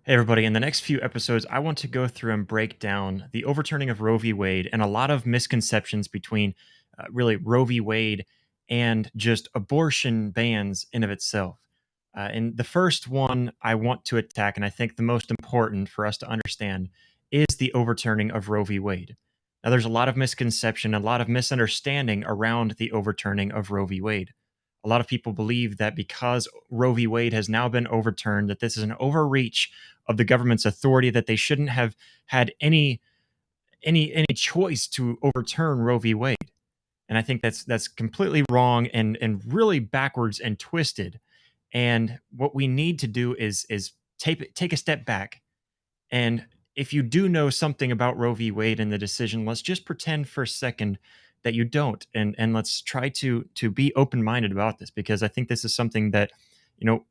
Hey, everybody. In the next few episodes, I want to go through and break down the overturning of Roe v. Wade and a lot of misconceptions between really Roe v. Wade and just abortion bans in of itself. And the first one I want to attack, and I think the most important for us to understand, is the overturning of Roe v. Wade. Now, there's a lot of misconception, a lot of misunderstanding around the overturning of Roe v. Wade. A lot of people believe that because Roe v. Wade has now been overturned, that this is an overreach of the government's authority, that they shouldn't have had any choice to overturn Roe v. Wade. And I think that's completely wrong and really backwards and twisted. And what we need to do is take a step back. And if you do know something about Roe v. Wade and the decision, let's just pretend for a second that you don't, and let's try to be open minded about this, because I think this is something that, you know,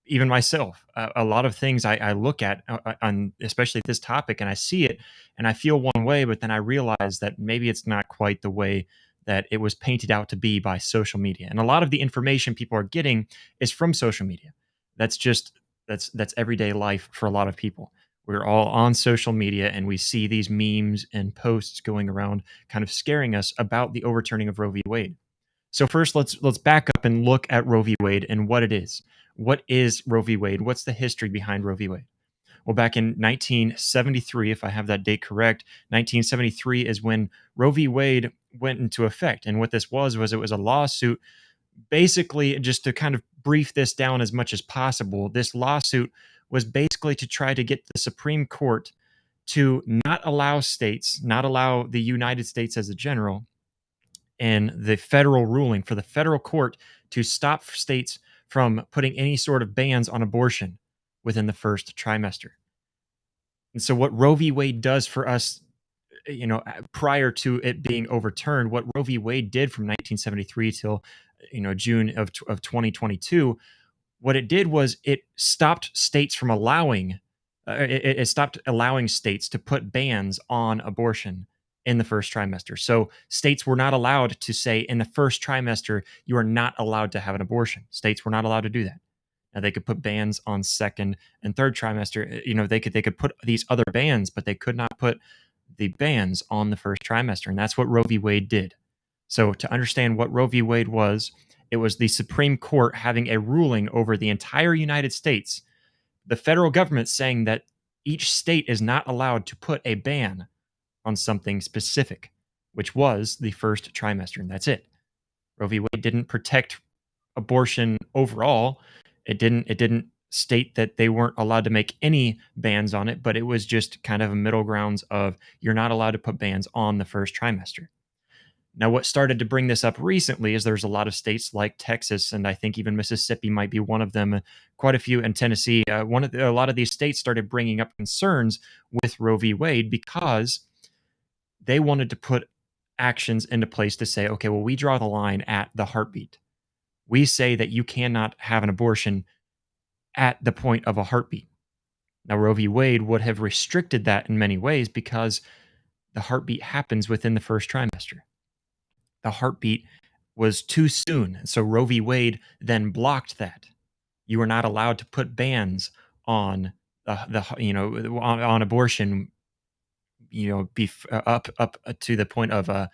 even myself, a lot of things I look at on especially this topic, and I see it, and I feel one way, but then I realize that maybe it's not quite the way that it was painted out to be by social media, and a lot of the information people are getting is from social media. That's just that's everyday life for a lot of people. We're all on social media and we see these memes and posts going around kind of scaring us about the overturning of Roe v. Wade. So first let's back up and look at Roe v. Wade and what it is. What is Roe v. Wade? What's the history behind Roe v. Wade? Well, back in 1973, if I have that date correct, 1973 is when Roe v. Wade went into effect. And what this was it was a lawsuit. Basically, just to kind of brief this down as much as possible, this lawsuit was basically to try to get the Supreme Court to not allow states, not allow the United States as a general, and the federal ruling for the federal court to stop states from putting any sort of bans on abortion within the first trimester. And so, what Roe v. Wade does for us, prior to it being overturned, what Roe v. Wade did from 1973 till June of 2022, what it did was it stopped states from allowing it stopped allowing states to put bans on abortion in the first trimester. So states were not allowed to say in the first trimester you are not allowed to have an abortion. States were not allowed to do that. Now they could put bans on second and third trimester. They could put these other bans, but they could not put the bans on the first trimester, and that's what Roe v. Wade did. So to understand what Roe v. Wade was, it was the Supreme Court having a ruling over the entire United States, the federal government saying that each state is not allowed to put a ban on something specific, which was the first trimester, and that's it. Roe v. Wade didn't protect abortion overall. It didn't state that they weren't allowed to make any bans on it, but it was just kind of a middle grounds of you're not allowed to put bans on the first trimester. Now, what started to bring this up recently is there's a lot of states like Texas, and I think even Mississippi might be one of them, quite a few, and Tennessee. A lot of these states started bringing up concerns with Roe v. Wade because they wanted to put actions into place to say, okay, well, we draw the line at the heartbeat. We say that you cannot have an abortion at the point of a heartbeat. Now, Roe v. Wade would have restricted that in many ways because the heartbeat happens within the first trimester. The heartbeat was too soon. So Roe v. Wade then blocked that. You were not allowed to put bans on on abortion, up to the point of a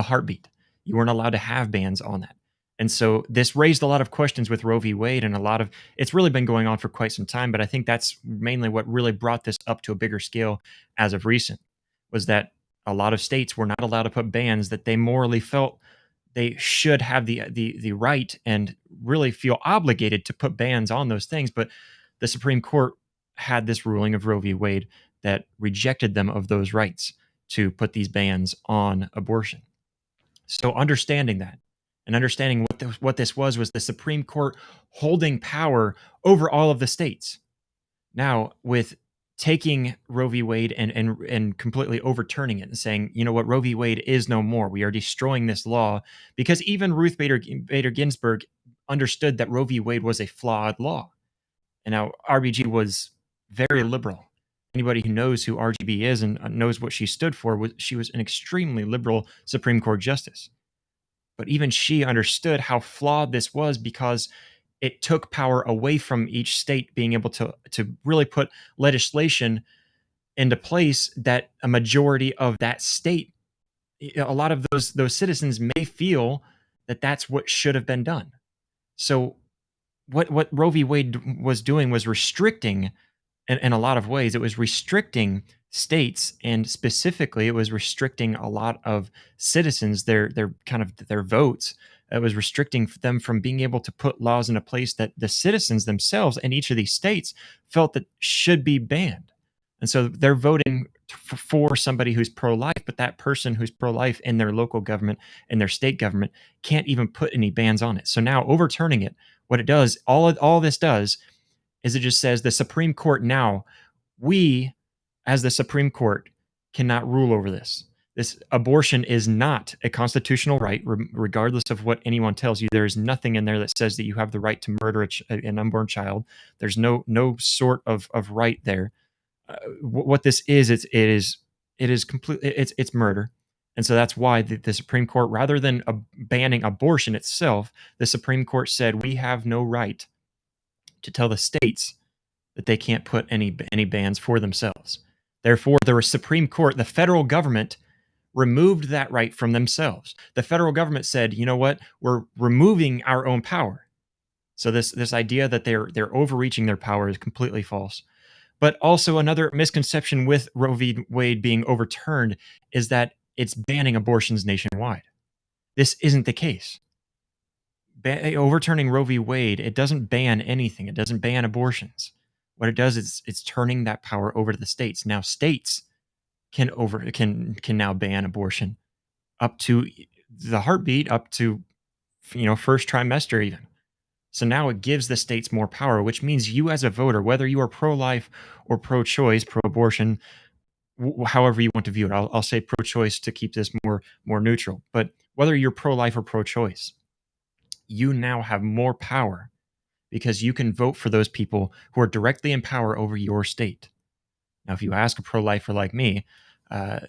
heartbeat. You weren't allowed to have bans on that. And so this raised a lot of questions with Roe v. Wade, and it's really been going on for quite some time. But I think that's mainly what really brought this up to a bigger scale as of recent, was that a lot of states were not allowed to put bans that they morally felt they should have the right and really feel obligated to put bans on those things. But the Supreme Court had this ruling of Roe v. Wade that rejected them of those rights to put these bans on abortion. So understanding that and understanding what this was the Supreme Court holding power over all of the states. Now, with taking Roe v. Wade and completely overturning it and saying, you know what, Roe v. Wade is no more. We are destroying this law, because even Ruth Bader Ginsburg understood that Roe v. Wade was a flawed law. And now RBG was very liberal. Anybody who knows who RGB is and knows what she stood for, she was an extremely liberal Supreme Court justice. But even she understood how flawed this was, because it took power away from each state being able to really put legislation into place that a majority of that state, a lot of those citizens may feel that that's what should have been done. So what Roe v. Wade was doing was restricting, in a lot of ways, it was restricting states, and specifically, it was restricting a lot of citizens, their kind of their votes. It was restricting them from being able to put laws into place that the citizens themselves in each of these states felt that should be banned. And so they're voting for somebody who's pro-life, but that person who's pro-life in their local government and their state government can't even put any bans on it. So now overturning it, what it does, all this does is it just says the Supreme Court now, we, as the Supreme Court, cannot rule over this. This abortion is not a constitutional right, regardless of what anyone tells you. There is nothing in there that says that you have the right to murder an unborn child. There's no sort of right there. What this is, it is complete. It's murder, and so that's why the Supreme Court, rather than banning abortion itself, the Supreme Court said we have no right to tell the states that they can't put any bans for themselves. Therefore, the Supreme Court, the federal government, removed that right from themselves. The federal government said, "You know what? We're removing our own power." So this idea that they're overreaching their power is completely false. But also another misconception with Roe v. Wade being overturned is that it's banning abortions nationwide. This isn't the case. Overturning Roe v. Wade, it doesn't ban anything. It doesn't ban abortions. What it does is it's turning that power over to the states. Now states can now ban abortion up to the heartbeat, up to first trimester even. So now it gives the states more power, which means you as a voter, whether you are pro-life or pro-choice, pro-abortion, however you want to view it. I'll say pro-choice to keep this more neutral. But whether you're pro-life or pro-choice, you now have more power because you can vote for those people who are directly in power over your state. Now, if you ask a pro-lifer like me, uh,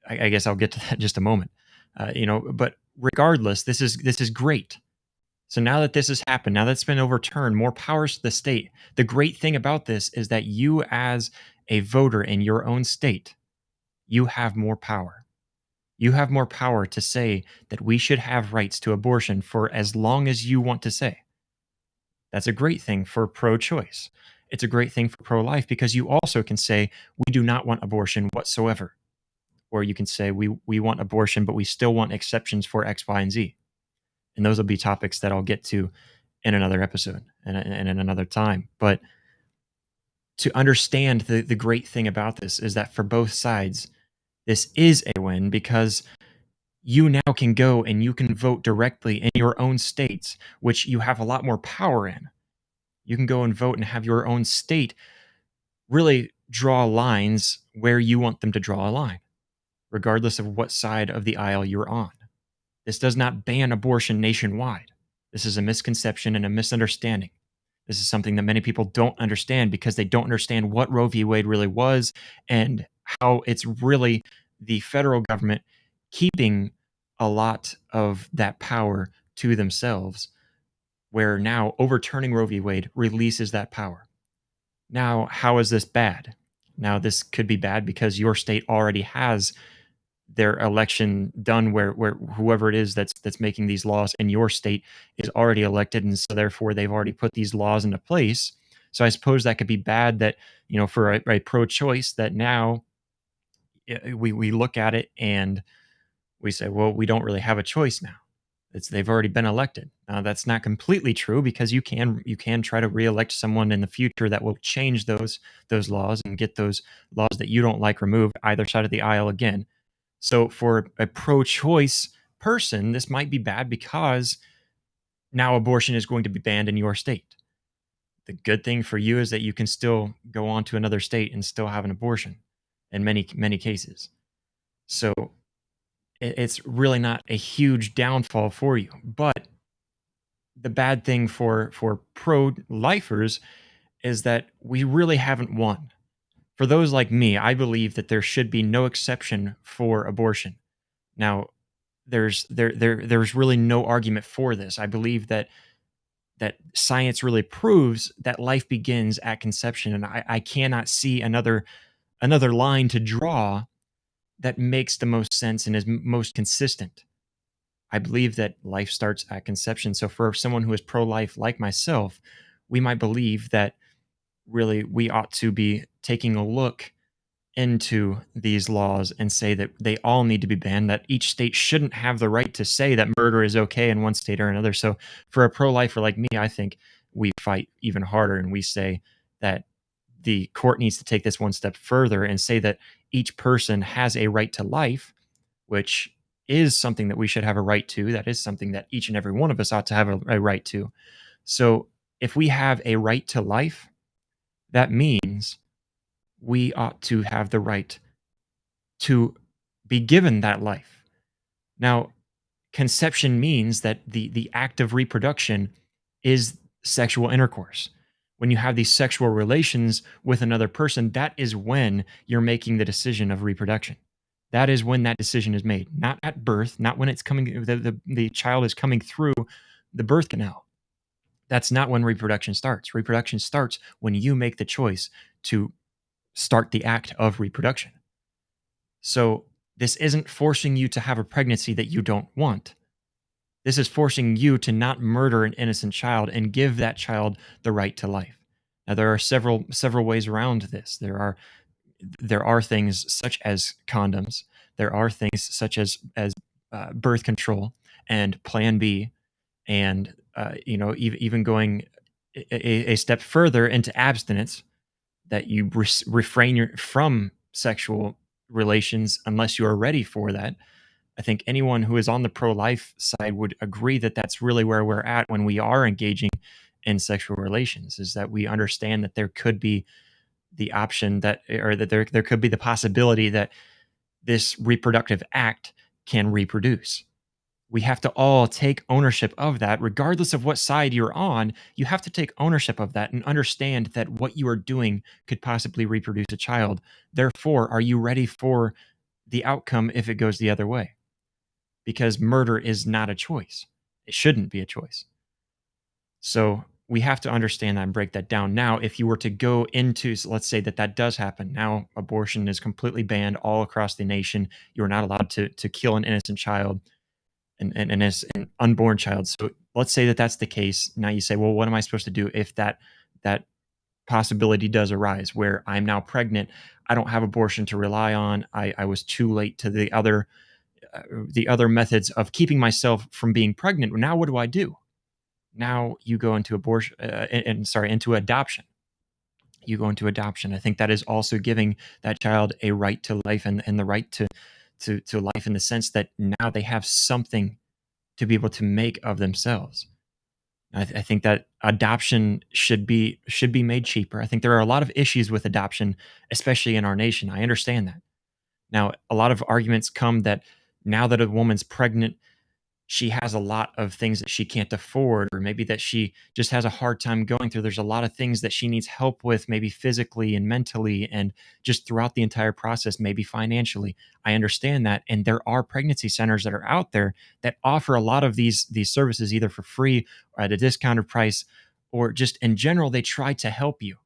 I guess I'll get to that in just a moment. But regardless, this is great. So now that this has happened, now that's been overturned, more powers to the state. The great thing about this is that you, as a voter in your own state, you have more power. You have more power to say that we should have rights to abortion for as long as you want to say. That's a great thing for pro choice. It's a great thing for pro life because you also can say, we do not want abortion whatsoever. Or you can say, we want abortion, but we still want exceptions for X, Y, and Z. And those will be topics that I'll get to in another episode and in another time. But to understand the great thing about this is that for both sides, this is a win because you now can go and you can vote directly in your own states, which you have a lot more power in. You can go and vote and have your own state really draw lines where you want them to draw a line, regardless of what side of the aisle you're on. This does not ban abortion nationwide. This is a misconception and a misunderstanding. This is something that many people don't understand because they don't understand what Roe v. Wade really was and how it's really the federal government keeping a lot of that power to themselves, where now overturning Roe v. Wade releases that power. Now, how is this bad? Now, this could be bad because your state already has their election done where whoever it is that's making these laws in your state is already elected, and so therefore they've already put these laws into place. So I suppose that could be bad that, for a pro-choice, that now we look at it and we say, well, we don't really have a choice now. They've already been elected. Now that's not completely true because you can try to reelect someone in the future that will change those laws and get those laws that you don't like removed either side of the aisle again. So for a pro-choice person, this might be bad because now abortion is going to be banned in your state. The good thing for you is that you can still go on to another state and still have an abortion in many cases. So it's really not a huge downfall for you. But the bad thing for pro-lifers is that we really haven't won. For those like me, I believe that there should be no exception for abortion. Now, there's really no argument for this. I believe that that science really proves that life begins at conception, and I cannot see another line to draw that makes the most sense and is most consistent. I believe that life starts at conception. So for someone who is pro-life like myself, we might believe that really we ought to be taking a look into these laws and say that they all need to be banned, that each state shouldn't have the right to say that murder is okay in one state or another. So for a pro-lifer like me, I think we fight even harder and we say that the court needs to take this one step further and say that each person has a right to life, which is something that we should have a right to. That is something that each and every one of us ought to have a right to. So if we have a right to life, that means we ought to have the right to be given that life. Now, conception means that the act of reproduction is sexual intercourse. When you have these sexual relations with another person, that is when you're making the decision of reproduction. That is when that decision is made, not at birth, not when it's coming, the child is coming through the birth canal. That's not when reproduction starts. Reproduction starts when you make the choice to start the act of reproduction. So this isn't forcing you to have a pregnancy that you don't want. This is forcing you to not murder an innocent child and give that child the right to life. Now there are several ways around this. There are things such as condoms. There are things such as birth control and Plan B, and even going a step further into abstinence, that you refrain from sexual relations unless you are ready for that. I think anyone who is on the pro life side would agree that that's really where we're at when we are engaging in sexual relations, is that we understand that there could be the option that, or that there could be the possibility that this reproductive act can reproduce. We have to all take ownership of that, regardless of what side you're on. You have to take ownership of that and understand that what you are doing could possibly reproduce a child. Therefore, are you ready for the outcome if it goes the other way? Because murder is not a choice. It shouldn't be a choice. So we have to understand that and break that down. Now, if you were to go into, so let's say that does happen. Now, abortion is completely banned all across the nation. You're not allowed to kill an innocent child and as an unborn child. So let's say that that's the case. Now you say, well, what am I supposed to do if that possibility does arise where I'm now pregnant? I don't have abortion to rely on. I was too late to the other methods of keeping myself from being pregnant. Now what do I do? Now you go into abortion, into adoption. You go into adoption. I think that is also giving that child a right to life, and the right to life in the sense that now they have something to be able to make of themselves. I think that adoption should be made cheaper. I think there are a lot of issues with adoption, especially in our nation. I understand that. Now, a lot of arguments come that now that a woman's pregnant, she has a lot of things that she can't afford, or maybe that she just has a hard time going through. There's a lot of things that she needs help with, maybe physically and mentally, and just throughout the entire process, maybe financially. I understand that. And there are pregnancy centers that are out there that offer a lot of these services either for free or at a discounted price, or just in general, they try to help you.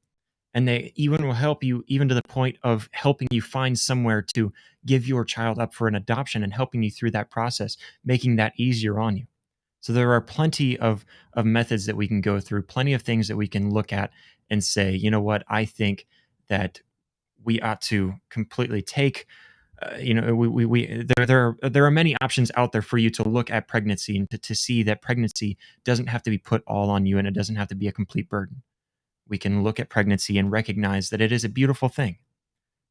And they even will help you even to the point of helping you find somewhere to give your child up for an adoption and helping you through that process, making that easier on you. So there are plenty of methods that we can go through, plenty of things that we can look at and say, you know what, I think that we ought to completely take. There are many options out there for you to look at pregnancy and to see that pregnancy doesn't have to be put all on you, and it doesn't have to be a complete burden. We can look at pregnancy and recognize that it is a beautiful thing.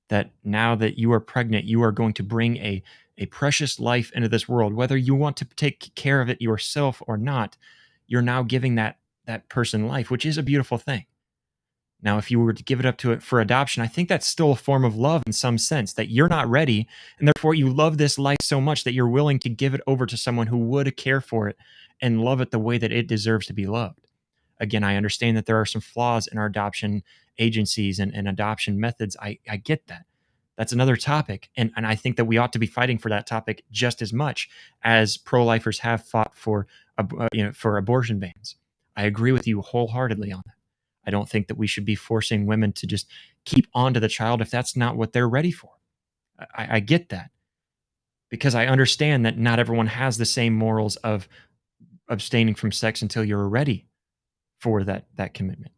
That now that you are pregnant, you are going to bring a precious life into this world. Whether you want to take care of it yourself or not, you're now giving that person life, which is a beautiful thing. Now, if you were to give it up to it for adoption, I think that's still a form of love in some sense, that you're not ready, and therefore you love this life so much that you're willing to give it over to someone who would care for it and love it the way that it deserves to be loved. Again, I understand that there are some flaws in our adoption agencies and adoption methods. I get that. That's another topic. And I think that we ought to be fighting for that topic just as much as pro-lifers have fought for for abortion bans. I agree with you wholeheartedly on that. I don't think that we should be forcing women to just keep on to the child if that's not what they're ready for. I get that because I understand that not everyone has the same morals of abstaining from sex until you're ready for that commitment.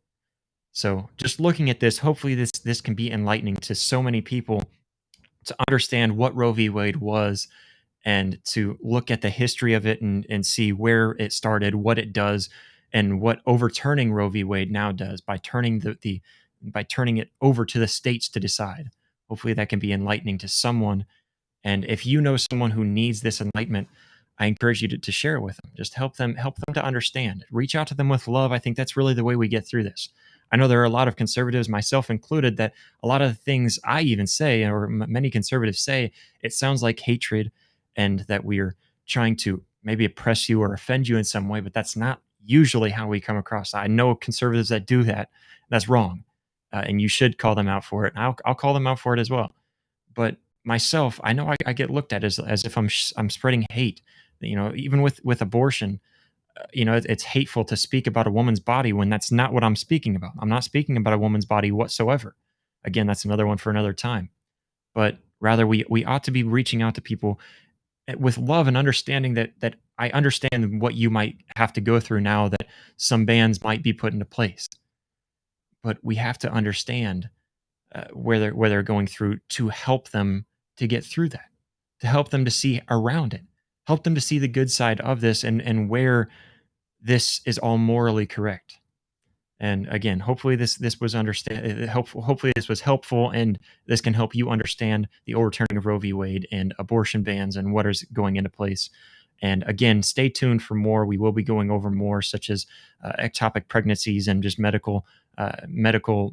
So just looking at this, hopefully this can be enlightening to so many people to understand what Roe v. Wade was and to look at the history of it and see where it started, what it does, and what overturning Roe v. Wade now does by turning the by turning it over to the states to decide. Hopefully that can be enlightening to someone, and if you know someone who needs this enlightenment, I encourage you to share it with them. Just help them to understand. Reach out to them with love. I think that's really the way we get through this. I know there are a lot of conservatives, myself included, that a lot of the things I even say, or many conservatives say, it sounds like hatred and that we're trying to maybe oppress you or offend you in some way, but that's not usually how we come across. I know conservatives that do that. That's wrong. And you should call them out for it. And I'll call them out for it as well. But myself, I know I get looked at as if I'm spreading hate. You know, even with abortion, it's hateful to speak about a woman's body when that's not what I'm speaking about. I'm not speaking about a woman's body whatsoever. Again, that's another one for another time. But rather, we ought to be reaching out to people with love and understanding that I understand what you might have to go through now that some bans might be put into place. But we have to understand where they're going through to help them to get through that, to help them to see around it, help them to see the good side of this and where this is all morally correct. And again, hopefully this was understand helpful. Hopefully this was helpful, and this can help you understand the overturning of Roe v. Wade and abortion bans and what is going into place. And again, stay tuned for more. We will be going over more, such as ectopic pregnancies and just medical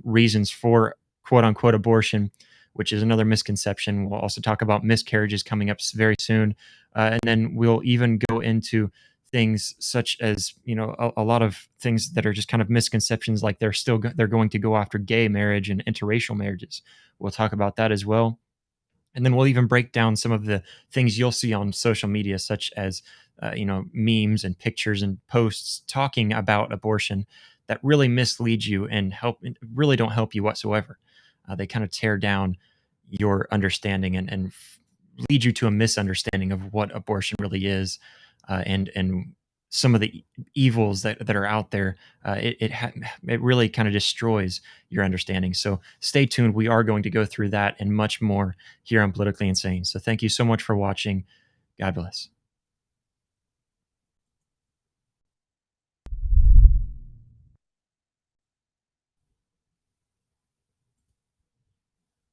reasons for quote unquote abortion, which is another misconception. We'll also talk about miscarriages coming up very soon, and then we'll even go into things such as a lot of things that are just kind of misconceptions, like they're going to go after gay marriage and interracial marriages. We'll talk about that as well, and then we'll even break down some of the things you'll see on social media, such as memes and pictures and posts talking about abortion that really mislead you and really don't help you whatsoever. They kind of tear down your understanding and lead you to a misunderstanding of what abortion really is, and some of the evils that are out there. It really kind of destroys your understanding. So stay tuned. We are going to go through that and much more here on Politically Insane. So thank you so much for watching. God bless.